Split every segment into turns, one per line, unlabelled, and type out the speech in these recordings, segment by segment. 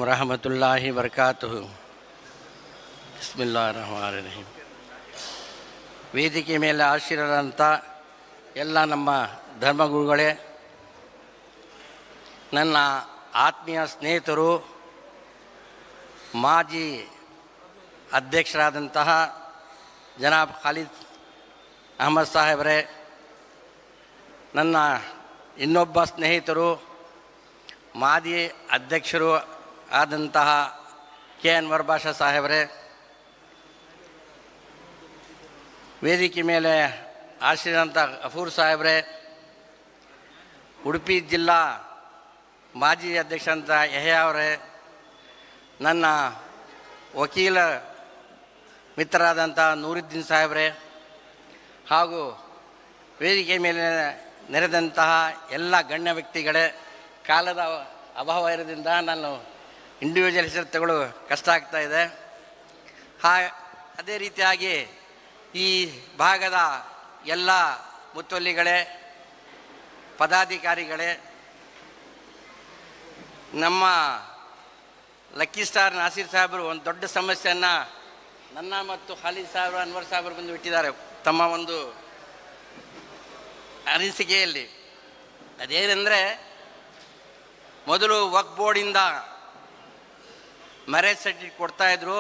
ವರಹಮತುಲ್ಲಾಹಿ ವಬರಕಾತುಹು. ಬಿಸ್ಮಿಲ್ಲಾಹಿರ್ ರಹಮಾನಿರ್ ರಹೀಮ್. ವೇದಿಕೆ ಮೇಲೆ ಆಶೀರ್ವಾದಂಥ ಎಲ್ಲ ನಮ್ಮ ಧರ್ಮಗುರುಗಳೇ, ನನ್ನ ಆತ್ಮೀಯ ಸ್ನೇಹಿತರು, ಮಾಜಿ ಅಧ್ಯಕ್ಷರಾದಂತಹ ಜನಾಬ್ ಖಾಲಿದ್ ಅಹಮದ್ ಸಾಹೇಬ್ರೆ, ನನ್ನ ಇನ್ನೊಬ್ಬ ಸ್ನೇಹಿತರು ಮಾಜಿ ಅಧ್ಯಕ್ಷರು ಆದಂತಹ ಕೆ ಅನ್ವರ್ ಬಾಷಾ ಸಾಹೇಬ್ರೆ, ವೇದಿಕೆ ಮೇಲೆ ಆಶೀರ್ವಾದಂಥ ಗಫೂರ್ ಸಾಹೇಬ್ರೆ, ಉಡುಪಿ ಜಿಲ್ಲಾ ಮಾಜಿ ಅಧ್ಯಕ್ಷ ಅಂತ ಯಹ್ಯಾ ಅವರೇ, ನನ್ನ ವಕೀಲ ಮಿತ್ರರಾದಂಥ ನೂರುದ್ದೀನ್ ಸಾಹೇಬ್ರೆ, ಹಾಗೂ ವೇದಿಕೆ ಮೇಲೆ ನೆರೆದಂತಹ ಎಲ್ಲ ಗಣ್ಯ ವ್ಯಕ್ತಿಗಳೇ, ಕಾಲದ ಅಭಾವ ಇರೋದ್ರಿಂದ ನಾನು ಇಂಡಿವಿಜುವಲ್ ಹೆಸರು ತಗೊಳ್ಳೋ ಕಷ್ಟ ಆಗ್ತಾಯಿದೆ. ಅದೇ ರೀತಿಯಾಗಿ ಈ ಭಾಗದ ಎಲ್ಲ ಮುತ್ತುವಲ್ಲಿಗಳೇ, ಪದಾಧಿಕಾರಿಗಳೇ, ನಮ್ಮ ಲಕ್ಕಿ ಸ್ಟಾರ್ ನಾಸೀರ್ ಸಾಹೇಬರು ಒಂದು ದೊಡ್ಡ ಸಮಸ್ಯೆಯನ್ನು ನನ್ನ ಮತ್ತು ಖಾಲಿದ್ ಸಾಹೇಬರು, ಅನ್ವರ್ ಸಾಹೇಬರು ಬಂದು ಬಿಟ್ಟಿದ್ದಾರೆ ತಮ್ಮ ಒಂದು ಅನಿಸಿಕೆಯಲ್ಲಿ. ಅದೇನೆಂದರೆ, ಮೊದಲು ವಕ್ಫ್ ಬೋರ್ಡಿಂದ ಮ್ಯಾರೇಜ್ ಸರ್ಟಿಫಿಕೇಟ್ ಕೊಡ್ತಾಯಿದ್ರು.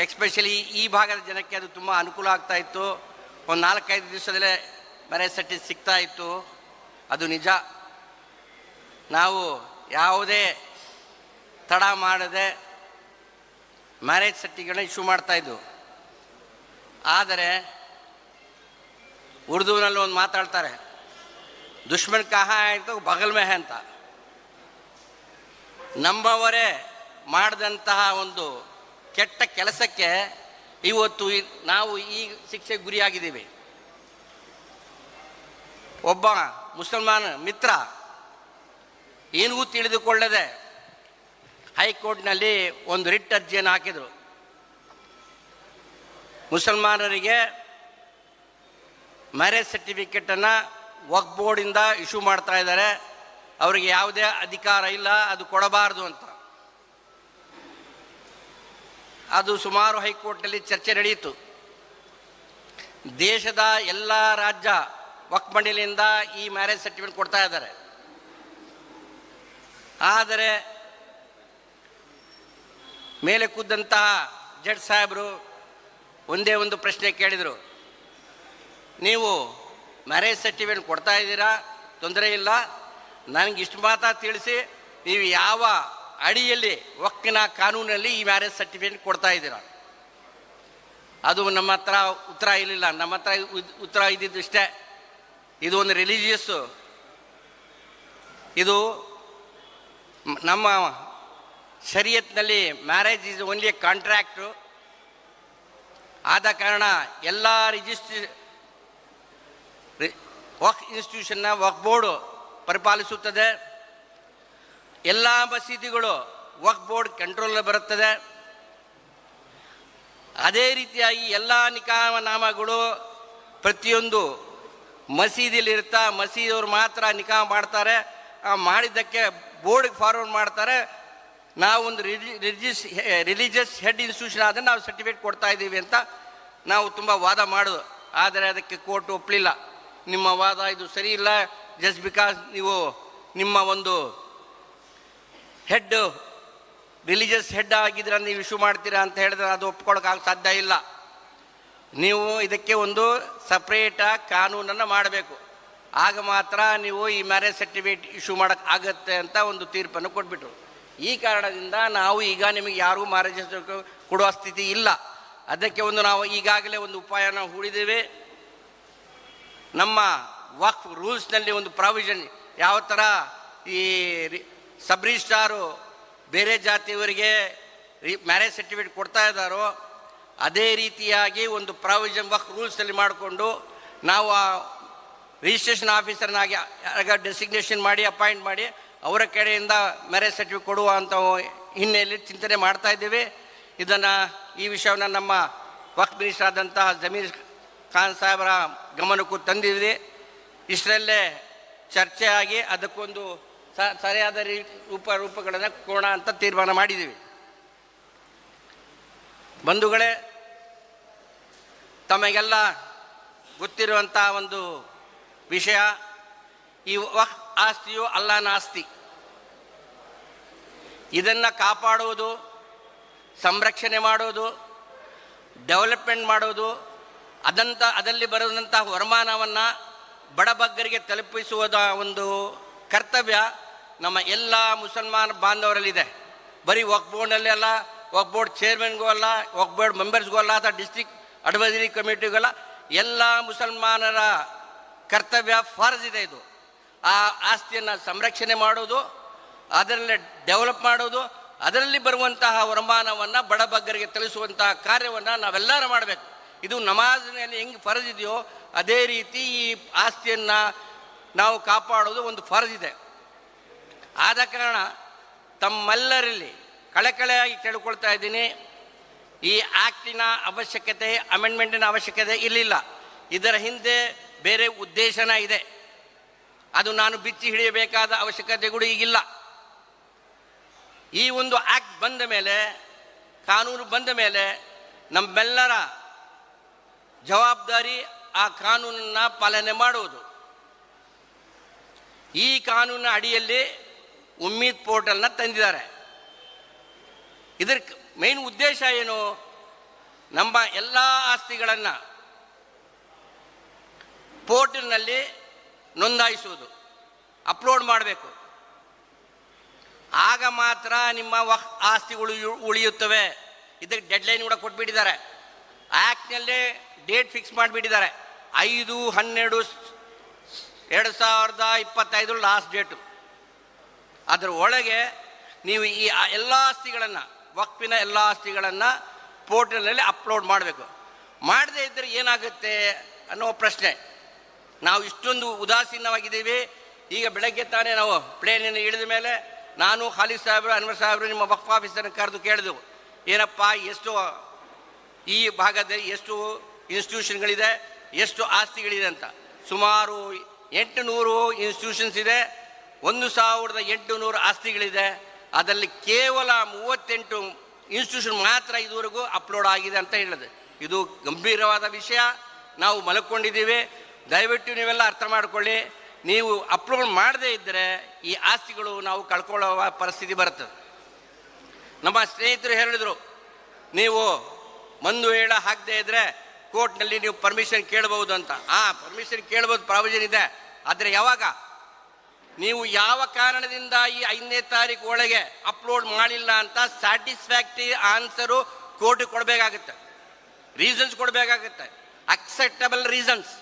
ಎಕ್ಸ್ಪೆಷಲಿ ಈ ಭಾಗದ ಜನಕ್ಕೆ ಅದು ತುಂಬ ಅನುಕೂಲ ಆಗ್ತಾಯಿತ್ತು. ಒಂದು 4-5 ದಿವಸದಲ್ಲೇ ಮ್ಯಾರೇಜ್ ಸರ್ಟಿಫಿಕೇಟ್ ಸಿಗ್ತಾಯಿತ್ತು. ಅದು ನಿಜ. ನಾವು ಯಾವುದೇ ತಡ ಮಾಡದೆ ಮ್ಯಾರೇಜ್ ಸರ್ಟಿಫಿಕೇಟ್ನ ಇಶ್ಯೂ ಮಾಡ್ತಾಯಿದ್ವು. ಆದರೆ ಉರ್ದುವಿನಲ್ಲಿ ಒಂದು ಮಾತಾಡ್ತಾರೆ, ದುಶ್ಮನ್ ಕಹಾ ಆಯಿತು ಬಗಲ್ ಮೇ ಅಂತ. ನಮ್ಮವರೇ ಮಾಡಿದಂತಹ ಒಂದು ಕೆಟ್ಟ ಕೆಲಸಕ್ಕೆ ಇವತ್ತು ನಾವು ಈ ಶಿಕ್ಷೆಗೆ ಗುರಿಯಾಗಿದ್ದೀವಿ. ಒಬ್ಬ ಮುಸಲ್ಮಾನ ಮಿತ್ರ ಏನೂ ತಿಳಿದುಕೊಳ್ಳದೆ ಹೈಕೋರ್ಟ್ನಲ್ಲಿ ಒಂದು ರಿಟ್ ಅರ್ಜಿಯನ್ನು ಹಾಕಿದರು. ಮುಸಲ್ಮಾನರಿಗೆ ಮ್ಯಾರೇಜ್ ಸರ್ಟಿಫಿಕೇಟನ್ನು ವಕ್ಫ್ ಬೋರ್ಡಿಂದ ಇಶ್ಯೂ ಮಾಡ್ತಾ ಇದ್ದಾರೆ, ಅವರಿಗೆ ಯಾವುದೇ ಅಧಿಕಾರ ಇಲ್ಲ, ಅದು ಕೊಡಬಾರ್ದು ಅಂತ. ಅದು ಸುಮಾರು ಹೈಕೋರ್ಟ್ನಲ್ಲಿ ಚರ್ಚೆ ನಡೆಯಿತು. ದೇಶದ ಎಲ್ಲ ರಾಜ್ಯ ವಕ್ಫ್ ಮಂಡಳಿಯಿಂದ ಈ ಮ್ಯಾರೇಜ್ ಸರ್ಟಿಫಿಕೇಟ್ ಕೊಡ್ತಾ ಇದ್ದಾರೆ. ಆದರೆ ಮೇಲೆ ಕೂದಂತಹ ಜಡ್ಜ್ ಸಾಹೇಬರು ಒಂದೇ ಒಂದು ಪ್ರಶ್ನೆ ಕೇಳಿದರು, ನೀವು ಮ್ಯಾರೇಜ್ ಸರ್ಟಿಫಿಕೇಟ್ ಕೊಡ್ತಾ ಇದ್ದೀರಾ, ತೊಂದರೆ ಇಲ್ಲ, ನನಗೆ ಇಷ್ಟು ಮಾತ್ರ ತಿಳಿಸಿ, ನೀವು ಯಾವ ಅಡಿಯಲ್ಲಿ ವಕ್ಫಿನ ಕಾನೂನಲ್ಲಿ ಈ ಮ್ಯಾರೇಜ್ ಸರ್ಟಿಫಿಕೇಟ್ ಕೊಡ್ತಾ ಇದ್ದೀರಾ. ಅದು ನಮ್ಮ ಹತ್ರ ಉತ್ತರ ಇರಲಿಲ್ಲ. ನಮ್ಮ ಹತ್ರ ಉತ್ತರ ಇದ್ದಿದ್ದು ಇಷ್ಟೇ, ಇದು ಒಂದು ರಿಲಿಜಿಯಸ್ಸು, ಇದು ನಮ್ಮ ಶರೀಯತ್ನಲ್ಲಿ ಮ್ಯಾರೇಜ್ ಈಸ್ ಓನ್ಲಿ ಎ ಕಾಂಟ್ರ್ಯಾಕ್ಟು. ಆದ ಕಾರಣ ಎಲ್ಲ ವಕ್ಫ್ ಇನ್ಸ್ಟಿಟ್ಯೂಷನ್ನ ವಕ್ಫ್ ಬೋರ್ಡು ಪರಿಪಾಲಿಸುತ್ತದೆ. ಎಲ್ಲ ಮಸೀದಿಗಳು ವಕ್ಫ್ ಬೋರ್ಡ್ ಕಂಟ್ರೋಲ್ ಬರುತ್ತದೆ. ಅದೇ ರೀತಿಯಾಗಿ ಎಲ್ಲ ನಿಕಾಹನಾಮಗಳು ಪ್ರತಿಯೊಂದು ಮಸೀದಿಲಿರ್ತಾ ಮಸೀದಿಯವರು ಮಾತ್ರ ನಿಕಾಹ ಮಾಡ್ತಾರೆ. ಮಾಡಿದ್ದಕ್ಕೆ ಬೋರ್ಡ್ಗೆ ಫಾರ್ವರ್ಡ್ ಮಾಡ್ತಾರೆ. ನಾವು ಒಂದು ರಿಲಿಜಿಯಸ್ ಹೆಡ್ ಇನ್ಸ್ಟಿಟ್ಯೂಷನ್ ಆದರೆ ನಾವು ಸರ್ಟಿಫಿಕೇಟ್ ಕೊಡ್ತಾ ಇದ್ದೀವಿ ಅಂತ ನಾವು ತುಂಬ ವಾದ ಮಾಡೋದು. ಆದರೆ ಅದಕ್ಕೆ ಕೋರ್ಟ್ ಒಪ್ಪಲಿಲ್ಲ. ನಿಮ್ಮ ವಾದ ಇದು ಸರಿ ಇಲ್ಲ, ಜಸ್ಟ್ ಬಿಕಾಸ್ ನೀವು ನಿಮ್ಮ ಒಂದು ಹೆಡ್ ರಿಲಿಜಿಯಸ್ ಹೆಡ್ ಆಗಿದ್ರೆ ನೀವು ಇಶ್ಯೂ ಮಾಡ್ತೀರಾ ಅಂತ ಹೇಳಿದ್ರೆ ಅದು ಒಪ್ಕೊಳ್ಳೋಕ್ಕಾಗ ಸಾಧ್ಯ ಇಲ್ಲ. ನೀವು ಇದಕ್ಕೆ ಒಂದು ಸಪ್ರೇಟಾಗಿ ಕಾನೂನನ್ನು ಮಾಡಬೇಕು, ಆಗ ಮಾತ್ರ ನೀವು ಈ ಮ್ಯಾರೇಜ್ ಸರ್ಟಿಫಿಕೇಟ್ ಇಶ್ಯೂ ಮಾಡೋಕ್ಕೆ ಆಗುತ್ತೆ ಅಂತ ಒಂದು ತೀರ್ಪನ್ನು ಕೊಟ್ಬಿಟ್ರು. ಈ ಕಾರಣದಿಂದ ನಾವು ಈಗ ನಿಮಗೆ ಯಾರಿಗೂ ಮ್ಯಾರೇಜ್ ಕೊಡುವ ಸ್ಥಿತಿ ಇಲ್ಲ. ಅದಕ್ಕೆ ಒಂದು ನಾವು ಈಗಾಗಲೇ ಒಂದು ಉಪಾಯನ ಹೂಡಿದ್ದೇವೆ. ನಮ್ಮ ವಕ್ಫ್ ರೂಲ್ಸ್ನಲ್ಲಿ ಒಂದು ಪ್ರಾವಿಷನ್ ಯಾವ ಥರ ಈ ಸಬ್ ರಿಜಿಸ್ಟ್ರಾರು ಬೇರೆ ಜಾತಿಯವರಿಗೆ ಮ್ಯಾರೇಜ್ ಸರ್ಟಿಫಿಕೇಟ್ ಕೊಡ್ತಾ ಇದ್ದಾರೋ ಅದೇ ರೀತಿಯಾಗಿ ಒಂದು ಪ್ರಾವಿಷನ್ ವಕ್ಫ್ ರೂಲ್ಸ್ನಲ್ಲಿ ಮಾಡಿಕೊಂಡು ನಾವು ಆ ರಿಜಿಸ್ಟ್ರೇಷನ್ ಆಫೀಸರ್ನಾಗಿ ಡೆಸಿಗ್ನೇಷನ್ ಮಾಡಿ ಅಪಾಯಿಂಟ್ ಮಾಡಿ ಅವರ ಕಡೆಯಿಂದ ಮ್ಯಾರೇಜ್ ಸರ್ಟಿಫಿಕೇಟ್ ಕೊಡುವ ಅಂತ ಹಿನ್ನೆಲೆಯಲ್ಲಿ ಚಿಂತನೆ ಮಾಡ್ತಾ ಇದ್ದೇವೆ. ಇದನ್ನು ಈ ವಿಷಯವನ್ನು ನಮ್ಮ ವಕ್ಫ್ ಮಿನಿಸ್ಟರ್ ಆದಂತಹ ಜಮೀರ್ ಖಾನ್ ಸಾಹೇಬರ ಗಮನಕ್ಕೂ ತಂದಿದೆ. ಇಷ್ಟರಲ್ಲೇ ಚರ್ಚೆ ಆಗಿ ಅದಕ್ಕೊಂದು ಸರಿಯಾದ ರೂಪಗಳನ್ನು ಕೊಡೋಣ ಅಂತ ತೀರ್ಮಾನ ಮಾಡಿದ್ದೀವಿ. ಬಂಧುಗಳೇ, ತಮಗೆಲ್ಲ ಗೊತ್ತಿರುವಂಥ ಒಂದು ವಿಷಯ, ಈ ವಕ್ಫ್ ಆಸ್ತಿಯು ಅಲ್ಲಾಹನ ಆಸ್ತಿ. ಇದನ್ನು ಕಾಪಾಡುವುದು, ಸಂರಕ್ಷಣೆ ಮಾಡೋದು, ಡೆವಲಪ್ಮೆಂಟ್ ಮಾಡೋದು, ಅದರಲ್ಲಿ ಬರುವಂಥ ವರಮಾನವನ್ನು ಬಡಬಗ್ಗರಿಗೆ ತಲುಪಿಸುವುದ ಒಂದು ಕರ್ತವ್ಯ ನಮ್ಮ ಎಲ್ಲ ಮುಸಲ್ಮಾನ ಬಾಂಧವರಲ್ಲಿದೆ. ಬರೀ ವಕ್ಫ್ ಬೋರ್ಡ್ನಲ್ಲಿ ಅಲ್ಲ, ವಕ್ಫ್ ಬೋರ್ಡ್ ಚೇರ್ಮನ್ಗೂ ಅಲ್ಲ, ವಕ್ಫ್ ಬೋರ್ಡ್ ಮೆಂಬರ್ಸ್ಗೂ ಅಲ್ಲ, ಅಥವಾ ಡಿಸ್ಟ್ರಿಕ್ಟ್ ಅಡ್ವೈಸರಿ ಕಮಿಟಿಗಲ್ಲ, ಎಲ್ಲ ಮುಸಲ್ಮಾನರ ಕರ್ತವ್ಯ, ಫರ್ಜ್ ಇದೆ. ಇದು ಆ ಆಸ್ತಿಯನ್ನು ಸಂರಕ್ಷಣೆ ಮಾಡೋದು, ಅದರಲ್ಲಿ ಡೆವಲಪ್ ಮಾಡೋದು, ಅದರಲ್ಲಿ ಬರುವಂತಹ ವರಮಾನವನ್ನು ಬಡಬಗ್ಗರಿಗೆ ತಲುಪಿಸುವಂತಹ ಕಾರ್ಯವನ್ನು ನಾವೆಲ್ಲರೂ ಮಾಡಬೇಕು. ಇದು ನಮಾಜ್ನಲ್ಲಿ ಹೆಂಗೆ ಫರ್ಜ್ ಇದೆಯೋ ಅದೇ ರೀತಿ ಈ ಆಸ್ತಿಯನ್ನು ನಾವು ಕಾಪಾಡೋದು ಒಂದು ಫರ್ಜ್ ಇದೆ. ಆದ ಕಾರಣ ತಮ್ಮೆಲ್ಲರಲ್ಲಿ ಕಳಕಳೆಯಾಗಿ ಕೇಳಿಕೊಳ್ತಾ ಇದ್ದೀನಿ, ಈ ಆ್ಯಕ್ಟಿನ ಅವಶ್ಯಕತೆ, ಅಮೆಂಡ್ಮೆಂಟಿನ ಅವಶ್ಯಕತೆ ಇರಲಿಲ್ಲ. ಇದರ ಹಿಂದೆ ಬೇರೆ ಉದ್ದೇಶನ ಇದೆ. ಅದು ನಾನು ಬಿಚ್ಚಿ ಹಿಡಿಯಬೇಕಾದ ಅವಶ್ಯಕತೆಗಳು ಈಗಿಲ್ಲ. ಈ ಒಂದು ಆ್ಯಕ್ಟ್ ಬಂದ ಮೇಲೆ, ಕಾನೂನು ಬಂದ ಮೇಲೆ ನಮ್ಮೆಲ್ಲರ ಜವಾಬ್ದಾರಿ ಆ ಕಾನೂನನ್ನು ಪಾಲನೆ ಮಾಡುವುದು. ಈ ಕಾನೂನಿನ ಅಡಿಯಲ್ಲಿ ಉಮ್ಮೀದ್ ಪೋರ್ಟಲ್ನ ತಂದಿದ್ದಾರೆ. ಇದರ ಮೇನ್ ಉದ್ದೇಶ ಏನು? ನಮ್ಮ ಎಲ್ಲ ಆಸ್ತಿಗಳನ್ನು ಪೋರ್ಟಲ್ನಲ್ಲಿ ನೋಂದಾಯಿಸುವುದು, ಅಪ್ಲೋಡ್ ಮಾಡಬೇಕು. ಆಗ ಮಾತ್ರ ನಿಮ್ಮ ವಕ್ಫ್ ಆಸ್ತಿಗಳು ಉಳಿಯುತ್ತವೆ. ಇದಕ್ಕೆ ಡೆಡ್ಲೈನ್ ಕೂಡ ಕೊಟ್ಬಿಟ್ಟಿದ್ದಾರೆ. ಆ್ಯಕ್ಟ್ನಲ್ಲೇ ಡೇಟ್ ಫಿಕ್ಸ್ ಮಾಡಿಬಿಟ್ಟಿದ್ದಾರೆ. 5/12/2025 ಲಾಸ್ಟ್ ಡೇಟು. ಅದರ ಒಳಗೆ ನೀವು ಈ ಎಲ್ಲ ಆಸ್ತಿಗಳನ್ನು, ವಕ್ಫಿನ ಎಲ್ಲ ಆಸ್ತಿಗಳನ್ನು ಪೋರ್ಟಲ್ನಲ್ಲಿ ಅಪ್ಲೋಡ್ ಮಾಡಬೇಕು. ಮಾಡದೇ ಇದ್ದರೆ ಏನಾಗುತ್ತೆ ಅನ್ನೋ ಪ್ರಶ್ನೆ. ನಾವು ಇಷ್ಟೊಂದು ಉದಾಸೀನವಾಗಿದ್ದೀವಿ. ಈಗ ಬೆಳಗ್ಗೆ ತಾನೇ ನಾವು ಪ್ಲೇನಿನ ಇಳಿದ ಮೇಲೆ ನಾನು, ಖಾಲಿದ್ ಸಾಹೇಬರು, ಅನ್ವರ್ ಸಾಹೇಬರು ನಿಮ್ಮ ವಕ್ಫ್ ಆಫೀಸರನ್ನು ಕರೆದು ಕೇಳಿದೆವು, ಏನಪ್ಪ ಎಷ್ಟು ಈ ಭಾಗದಲ್ಲಿ ಎಷ್ಟು ಇನ್ಸ್ಟಿಟ್ಯೂಷನ್ಗಳಿದೆ, ಎಷ್ಟು ಆಸ್ತಿಗಳಿದೆ ಅಂತ. ಸುಮಾರು 800 ಇನ್ಸ್ಟಿಟ್ಯೂಷನ್ಸ್ ಇದೆ, 1800 ಆಸ್ತಿಗಳಿದೆ. ಅದರಲ್ಲಿ ಕೇವಲ 38 ಇನ್ಸ್ಟಿಟ್ಯೂಷನ್ ಮಾತ್ರ ಇದುವರೆಗೂ ಅಪ್ಲೋಡ್ ಆಗಿದೆ ಅಂತ ಹೇಳಿದೆ. ಇದು ಗಂಭೀರವಾದ ವಿಷಯ. ನಾವು ಮಲ್ಕೊಂಡಿದ್ದೀವಿ. ದಯವಿಟ್ಟು ನೀವೆಲ್ಲ ಅರ್ಥ ಮಾಡಿಕೊಳ್ಳಿ. ನೀವು ಅಪ್ಲೋಡ್ ಮಾಡದೇ ಇದ್ದರೆ ಈ ಆಸ್ತಿಗಳು ನಾವು ಕಳ್ಕೊಳ್ಳುವ ಪರಿಸ್ಥಿತಿ ಬರ್ತದೆ. ನಮ್ಮ ಸ್ನೇಹಿತರು ಹೇಳಿದರು, ನೀವು ಮಂದು ಹೇಳ ಹಾಕದೇ ಇದ್ದರೆ ಕೋರ್ಟ್ನಲ್ಲಿ ನೀವು ಪರ್ಮಿಷನ್ ಕೇಳಬಹುದು ಅಂತ. ಪರ್ಮಿಷನ್ ಕೇಳ್ಬೋದು, ಪ್ರಾವಿಷನ್ ಇದೆ. ಆದರೆ ಯಾವಾಗ ನೀವು ಯಾವ ಕಾರಣದಿಂದ ಈ 5ನೇ ತಾರೀಕು ಒಳಗೆ ಅಪ್ಲೋಡ್ ಮಾಡಿಲ್ಲ ಅಂತ ಸ್ಯಾಟಿಸ್ಫ್ಯಾಕ್ಟರಿ ಆನ್ಸರು ಕೋರ್ಟಿಗೆ ಕೊಡಬೇಕಾಗುತ್ತೆ, ರೀಸನ್ಸ್ ಕೊಡಬೇಕಾಗುತ್ತೆ, ಅಕ್ಸೆಪ್ಟಬಲ್ ರೀಸನ್ಸ್.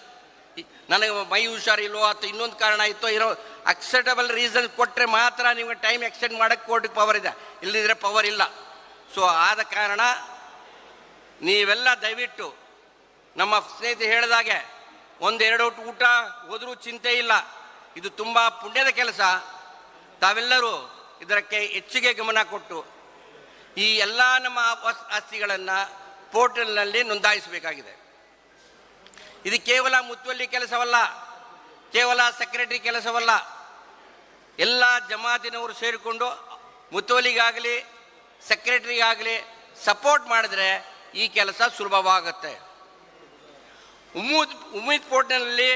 ನನಗೆ ಮೈ ಹುಷಾರಿಲ್ಲೋ ಅಥವಾ ಇನ್ನೊಂದು ಕಾರಣ ಇತ್ತೋ ಇರೋ ಅಕ್ಸೆಪ್ಟಬಲ್ ರೀಸನ್ ಕೊಟ್ಟರೆ ಮಾತ್ರ ನಿಮಗೆ ಟೈಮ್ ಎಕ್ಸ್ಟೆಂಡ್ ಮಾಡೋಕ್ಕೆ ಕೋರ್ಟಿಗೆ ಪವರ್ ಇದೆ, ಇಲ್ಲದಿದ್ದರೆ ಪವರ್ ಇಲ್ಲ. ಸೊ ಆದ ಕಾರಣ ನೀವೆಲ್ಲ ದಯವಿಟ್ಟು ನಮ್ಮ ಸ್ನೇಹಿತರು ಹೇಳಿದಾಗೆ 1-2 ಊಟ ಹೋದರೂ ಚಿಂತೆ ಇಲ್ಲ. ಇದು ತುಂಬ ಪುಣ್ಯದ ಕೆಲಸ. ತಾವೆಲ್ಲರೂ ಇದಕ್ಕೆ ಹೆಚ್ಚಿಗೆ ಗಮನ ಕೊಟ್ಟು ಈ ಎಲ್ಲ ನಮ್ಮ ಆಸ್ತಿಗಳನ್ನು ಪೋರ್ಟಲ್ನಲ್ಲಿ ನೋಂದಾಯಿಸಬೇಕಾಗಿದೆ. ಇದು ಕೇವಲ ಮುತುವಲ್ಲಿ ಕೆಲಸವಲ್ಲ, ಕೇವಲ ಸೆಕ್ರೆಟರಿ ಕೆಲಸವಲ್ಲ. ಎಲ್ಲ ಜಮಾತಿನವರು ಸೇರಿಕೊಂಡು ಮುತುವಲಿಗಾಗಲಿ ಸೆಕ್ರೆಟರಿಗಾಗಲಿ ಸಪೋರ್ಟ್ ಮಾಡಿದ್ರೆ ಈ ಕೆಲಸ ಸುಲಭವಾಗುತ್ತೆ. ಉಮ್ಮೀದ್ ಪೋರ್ಟಲ್ನಲ್ಲಿ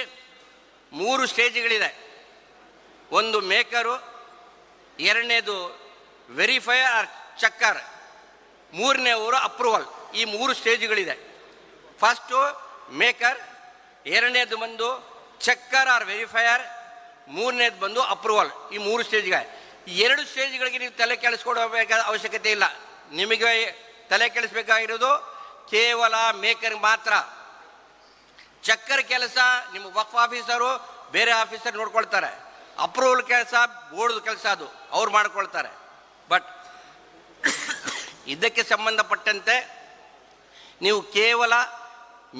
3 ಸ್ಟೇಜ್ಗಳಿದೆ. ಒಂದು ಮೇಕರು, ಎರಡನೇದು ವೆರಿಫೈಯರ್ ಆರ್ ಚೆಕ್ಕರ್, ಮೂರನೇವರು ಅಪ್ರೂವಲ್. ಈ 3 ಸ್ಟೇಜ್ಗಳಿದೆ. ಫಸ್ಟು ಮೇಕರ್, ಎರಡನೇದು ಬಂದು ಚೆಕ್ಕರ್ ಆರ್ ವೆರಿಫೈಯರ್, ಮೂರನೇದು ಬಂದು ಅಪ್ರೂವಲ್. ಈ 3 ಸ್ಟೇಜ್ಗೆ. ಈ 2 ಸ್ಟೇಜ್ಗಳಿಗೆ ನೀವು ತಲೆ ಕೆಡಿಸ್ಕೊಡಬೇಕಾದ ಅವಶ್ಯಕತೆ ಇಲ್ಲ. ನಿಮಗೆ ತಲೆ ಕೆಡಿಸ್ಬೇಕಾಗಿರೋದು ಕೇವಲ ಮೇಕರ್ ಮಾತ್ರ. ಚೆಕ್ಕರ್ ಕೆಲಸ ನಿಮ್ಮ ವಕ್ಫ್ ಆಫೀಸರು ಬೇರೆ ಆಫೀಸರ್ ನೋಡ್ಕೊಳ್ತಾರೆ. ಅಪ್ರೂವಲ್ ಕೆಲಸ ಬೋರ್ಡ್ ಕೆಲಸ, ಅದು ಅವ್ರು ಮಾಡ್ಕೊಳ್ತಾರೆ. ಬಟ್ ಇದಕ್ಕೆ ಸಂಬಂಧಪಟ್ಟಂತೆ ನೀವು ಕೇವಲ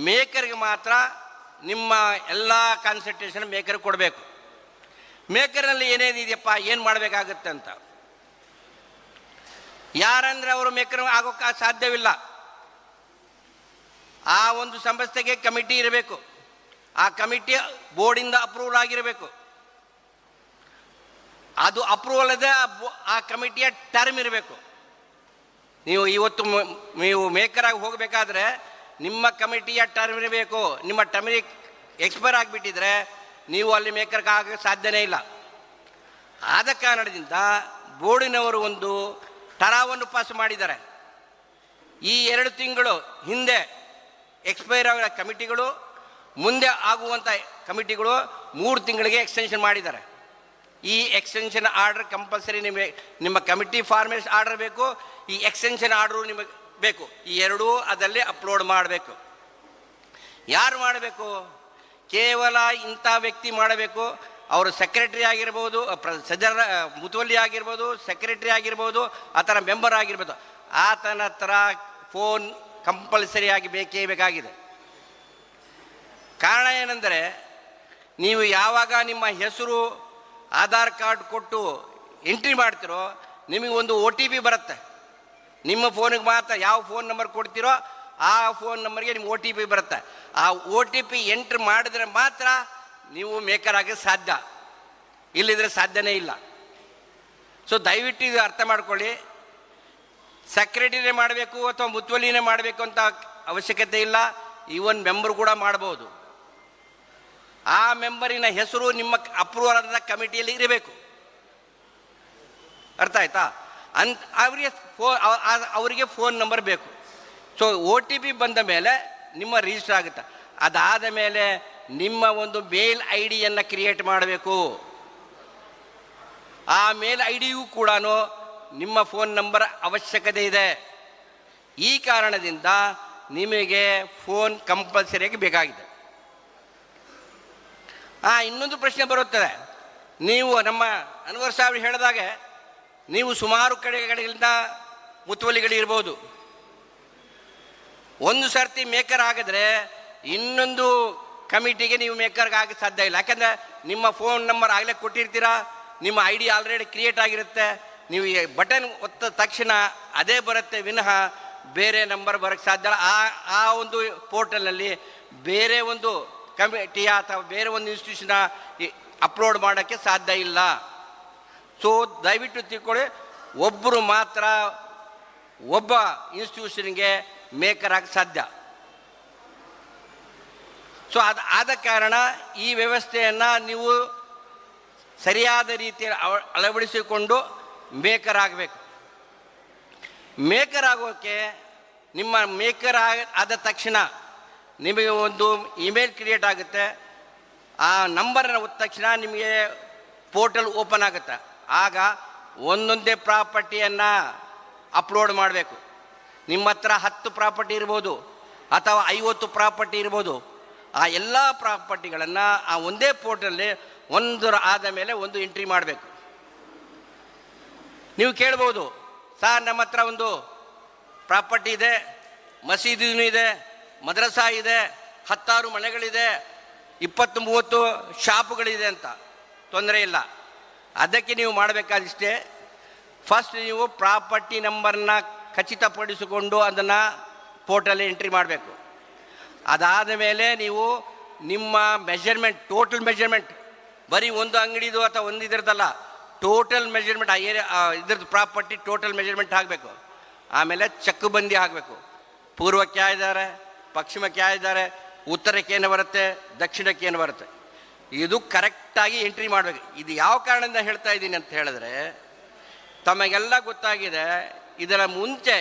ಮೇಕರ್ಗೆ ಮಾತ್ರ ನಿಮ್ಮ ಎಲ್ಲ ಕಾನ್ಸಂಟ್ರೇಷನ್ ಮೇಕರ್ಗೆ ಕೊಡಬೇಕು. ಮೇಕರ್ನಲ್ಲಿ ಏನೇನಿದೆಯಪ್ಪ, ಏನು ಮಾಡಬೇಕಾಗುತ್ತೆ ಅಂತ. ಯಾರಂದರೆ ಅವರು ಮೇಕರ್ ಆಗೋಕ್ಕೆ ಸಾಧ್ಯವಿಲ್ಲ. ಆ ಒಂದು ಸಂಸ್ಥೆಗೆ ಕಮಿಟಿ ಇರಬೇಕು. ಆ ಕಮಿಟಿ ಬೋರ್ಡಿಂದ ಅಪ್ರೂವ್ಡ್ ಆಗಿರಬೇಕು. ಅದು ಅಪ್ರೂವಲ್ ಅದೇ ಆ ಕಮಿಟಿಯ ಟರ್ಮ್ ಇರಬೇಕು. ನೀವು ಇವತ್ತು ನೀವು ಮೇಕರಾಗಿ ಹೋಗಬೇಕಾದ್ರೆ ನಿಮ್ಮ ಕಮಿಟಿಯ ಟರ್ಮ್ ಇರಬೇಕು. ನಿಮ್ಮ ಟರ್ಮ್ ಎಕ್ಸ್ಪೈರ್ ಆಗಿಬಿಟ್ಟಿದ್ರೆ ನೀವು ಅಲ್ಲಿ ಮೇಕರ್ಗೆ ಆಗಕ್ಕೆ ಸಾಧ್ಯನೇ ಇಲ್ಲ. ಆದ ಕಾರಣದಿಂದ ಬೋರ್ಡಿನವರು ಒಂದು ಠರಾವನ್ನು ಪಾಸ್ ಮಾಡಿದ್ದಾರೆ. ಈ 2 ತಿಂಗಳು ಹಿಂದೆ ಎಕ್ಸ್ಪೈರ್ ಆಗಿರೋ ಕಮಿಟಿಗಳು, ಮುಂದೆ ಆಗುವಂಥ ಕಮಿಟಿಗಳು 3 ತಿಂಗಳಿಗೆ ಎಕ್ಸ್ಟೆನ್ಷನ್ ಮಾಡಿದ್ದಾರೆ. ಈ ಎಕ್ಸ್ಟೆನ್ಷನ್ ಆರ್ಡರ್ ಕಂಪಲ್ಸರಿ ನಿಮ್ಮ ಕಮಿಟಿ ಫಾರ್ಮೇಶನ್ ಆರ್ಡರ್ ಬೇಕು, ಈ ಎಕ್ಸ್ಟೆನ್ಷನ್ ಆರ್ಡರು ನಿಮಗೆ ಬೇಕು. ಈ ಎರಡೂ ಅದರಲ್ಲಿ ಅಪ್ಲೋಡ್ ಮಾಡಬೇಕು. ಯಾರು ಮಾಡಬೇಕು? ಕೇವಲ ಇಂಥ ವ್ಯಕ್ತಿ ಮಾಡಬೇಕು. ಅವರು ಸೆಕ್ರೆಟರಿ ಆಗಿರ್ಬೋದು, ಸದರ ಮುತುವಲ್ಲಿ ಆಗಿರ್ಬೋದು, ಸೆಕ್ರೆಟರಿ ಆಗಿರ್ಬೋದು, ಆ ಥರ ಮೆಂಬರ್ ಆಗಿರ್ಬೋದು. ಆತನ ಹತ್ರ ಫೋನ್ ಕಂಪಲ್ಸರಿಯಾಗಿ ಬೇಕೇ ಬೇಕಾಗಿದೆ. ಕಾರಣ ಏನೆಂದರೆ, ನೀವು ಯಾವಾಗ ನಿಮ್ಮ ಹೆಸರು ಆಧಾರ್ ಕಾರ್ಡ್ ಕೊಟ್ಟು ಎಂಟ್ರಿ ಮಾಡ್ತಿರೋ ನಿಮಗೆ ಒಂದು OTP ಬರುತ್ತೆ. ನಿಮ್ಮ ಫೋನಿಗೆ ಮಾತ್ರ ಯಾವ ಫೋನ್ ನಂಬರ್ ಕೊಡ್ತೀರೋ ಆ ಫೋನ್ ನಂಬರ್ಗೆ ನಿಮ್ಗೆ OTP ಬರುತ್ತೆ. ಆ OTP ಎಂಟ್ರಿ ಮಾಡಿದ್ರೆ ಮಾತ್ರ ನೀವು ಮೇಕರ್ ಆಗಿ ಸಾಧ್ಯ, ಇಲ್ಲಿದ್ರೆ ಸಾಧ್ಯನೇ ಇಲ್ಲ. ಸೊ ದಯವಿಟ್ಟು ಇದು ಅರ್ಥ ಮಾಡ್ಕೊಳ್ಳಿ. ಸೆಕ್ರೆಟರಿನೇ ಮಾಡಬೇಕು ಅಥವಾ ಮುತುವಲ್ಲಿನೇ ಮಾಡಬೇಕು ಅಂತ ಅವಶ್ಯಕತೆ ಇಲ್ಲ. ಈವನ್ ಮೆಂಬರ್ ಕೂಡ ಮಾಡ್ಬೋದು. ಆ ಮೆಂಬರಿನ ಹೆಸರು ನಿಮ್ಮ ಅಪ್ರೂವಲ್ ಆದ ಕಮಿಟಿಯಲ್ಲಿ ಇರಬೇಕು. ಅರ್ಥ ಆಯ್ತಾ? ಅವರಿಗೆ ಫೋನ್ ನಂಬರ್ ಬೇಕು. ಸೊ OTP ಬಂದ ಮೇಲೆ ನಿಮ್ಮ ರಿಜಿಸ್ಟರ್ ಆಗುತ್ತೆ. ಅದಾದ ಮೇಲೆ ನಿಮ್ಮ ಒಂದು ಮೇಲ್ ID ಕ್ರಿಯೇಟ್ ಮಾಡಬೇಕು. ಆ ಮೇಲ್ IDಯೂ ಕೂಡ ನಿಮ್ಮ ಫೋನ್ ನಂಬರ್ ಅವಶ್ಯಕತೆ ಇದೆ. ಈ ಕಾರಣದಿಂದ ನಿಮಗೆ ಫೋನ್ ಕಂಪಲ್ಸರಿಯಾಗಿ ಬೇಕಾಗಿದೆ. ಇನ್ನೊಂದು ಪ್ರಶ್ನೆ ಬರುತ್ತದೆ. ನೀವು ನಮ್ಮ ಅನ್ವರ್ ಸಾಹೇಬ್ ಹೇಳಿದಾಗೆ ನೀವು ಸುಮಾರು ಕಡೆಗಳಿಂದ ಮುತುವಲ್ಲಿಗಳಿರ್ಬೋದು. ಒಂದು ಸರ್ತಿ ಮೇಕರ್ ಆಗಿದ್ರೆ ಇನ್ನೊಂದು ಕಮಿಟಿಗೆ ನೀವು ಮೇಕರ್ಗೆ ಆಗ ಸಾಧ್ಯ ಇಲ್ಲ. ಯಾಕೆಂದರೆ ನಿಮ್ಮ ಫೋನ್ ನಂಬರ್ ಆಗಲೇ ಕೊಟ್ಟಿರ್ತೀರಾ, ನಿಮ್ಮ ID ಆಲ್ರೆಡಿ ಕ್ರಿಯೇಟ್ ಆಗಿರುತ್ತೆ. ನೀವು ಬಟನ್ ಒತ್ತ ತಕ್ಷಣ ಅದೇ ಬರುತ್ತೆ ವಿನಃ ಬೇರೆ ನಂಬರ್ ಬರೋಕ್ಕೆ ಸಾಧ್ಯ ಇಲ್ಲ. ಆ ಒಂದು ಪೋರ್ಟಲ್ನಲ್ಲಿ ಬೇರೆ ಒಂದು ಕಮಿಟಿಯ ಅಥವಾ ಬೇರೆ ಒಂದು ಇನ್ಸ್ಟಿಟ್ಯೂಷನ್ನ ಅಪ್ಲೋಡ್ ಮಾಡೋಕ್ಕೆ ಸಾಧ್ಯ ಇಲ್ಲ. ಸೊ ದಯವಿಟ್ಟು ತಿಳ್ಕೊಳ್ಳಿ, ಒಬ್ಬರು ಮಾತ್ರ ಒಬ್ಬ ಇನ್ಸ್ಟಿಟ್ಯೂಷನ್ಗೆ ಮೇಕರ್ ಆಗಿ ಸಾಧ್ಯ. ಸೊ ಆದ ಕಾರಣ ಈ ವ್ಯವಸ್ಥೆಯನ್ನು ನೀವು ಸರಿಯಾದ ರೀತಿಯಲ್ಲಿ ಅಳವಡಿಸಿಕೊಂಡು ಮೇಕರ್ ಆಗಬೇಕು. ಮೇಕರ್ ಆಗೋಕ್ಕೆ ನಿಮ್ಮ ಮೇಕರ್ ಆದ ತಕ್ಷಣ ನಿಮಗೆ ಒಂದು ಇಮೇಲ್ ಕ್ರಿಯೇಟ್ ಆಗುತ್ತೆ. ಆ ನಂಬರನ್ನು ಒತ್ತ ತಕ್ಷಣ ನಿಮಗೆ ಪೋರ್ಟಲ್ ಓಪನ್ ಆಗುತ್ತೆ. ಆಗ ಒಂದೊಂದೇ ಪ್ರಾಪರ್ಟಿಯನ್ನು ಅಪ್ಲೋಡ್ ಮಾಡಬೇಕು. ನಿಮ್ಮ ಹತ್ರ 10 ಪ್ರಾಪರ್ಟಿ ಇರ್ಬೋದು ಅಥವಾ 50 ಪ್ರಾಪರ್ಟಿ ಇರ್ಬೋದು. ಆ ಎಲ್ಲ ಪ್ರಾಪರ್ಟಿಗಳನ್ನು ಆ ಒಂದೇ ಪೋರ್ಟಲ್ಲಿ ಒಂದರ ಆದ ಮೇಲೆ ಒಂದು ಎಂಟ್ರಿ ಮಾಡಬೇಕು. ನೀವು ಕೇಳ್ಬೋದು, ಸರ್ ನಮ್ಮ ಹತ್ರ ಒಂದು ಪ್ರಾಪರ್ಟಿ ಇದೆ, ಮಸೀದಿನೂ ಇದೆ, ಮದ್ರಸಾ ಇದೆ, 10 ಮನೆಗಳಿದೆ, 20-30 ಶಾಪುಗಳಿದೆ ಅಂತ. ತೊಂದರೆ ಇಲ್ಲ. ಅದಕ್ಕೆ ನೀವು ಮಾಡಬೇಕಾದಿಷ್ಟೇ, ಫಸ್ಟ್ ನೀವು ಪ್ರಾಪರ್ಟಿ ನಂಬರ್ನ ಖಚಿತಪಡಿಸಿಕೊಂಡು ಅದನ್ನು ಪೋರ್ಟಲ್ಲಿ ಎಂಟ್ರಿ ಮಾಡಬೇಕು. ಅದಾದ ಮೇಲೆ ನೀವು ನಿಮ್ಮ ಮೆಜರ್ಮೆಂಟ್, ಟೋಟಲ್ ಮೆಜರ್ಮೆಂಟ್, ಬರೀ ಒಂದು ಅಂಗಡಿದು ಅಥವಾ ಒಂದು ಇದರದಲ್ಲ, ಟೋಟಲ್ ಮೆಜರ್ಮೆಂಟ್, ಇದ್ರದ್ದು ಪ್ರಾಪರ್ಟಿ ಟೋಟಲ್ ಮೆಜರ್ಮೆಂಟ್ ಆಗಬೇಕು. ಆಮೇಲೆ ಚಕ್ಕುಬಂದಿ ಆಗಬೇಕು. ಪೂರ್ವಕ್ಕೆ ಇದ್ದಾರೆ, ಪಶ್ಚಿಮಕ್ಕೆ ಇದ್ದಾರೆ, ಉತ್ತರಕ್ಕೆ ಏನು ಬರುತ್ತೆ, ದಕ್ಷಿಣಕ್ಕೆ ಏನು ಬರುತ್ತೆ, ಇದು ಕರೆಕ್ಟಾಗಿ ಎಂಟ್ರಿ ಮಾಡಬೇಕು. ಇದು ಯಾವ ಕಾರಣದಿಂದ ಹೇಳ್ತಾ ಇದ್ದೀನಿ ಅಂತ ಹೇಳಿದ್ರೆ, ತಮಗೆಲ್ಲ ಗೊತ್ತಾಗಿದೆ, ಇದರ ಮುಂಚೆ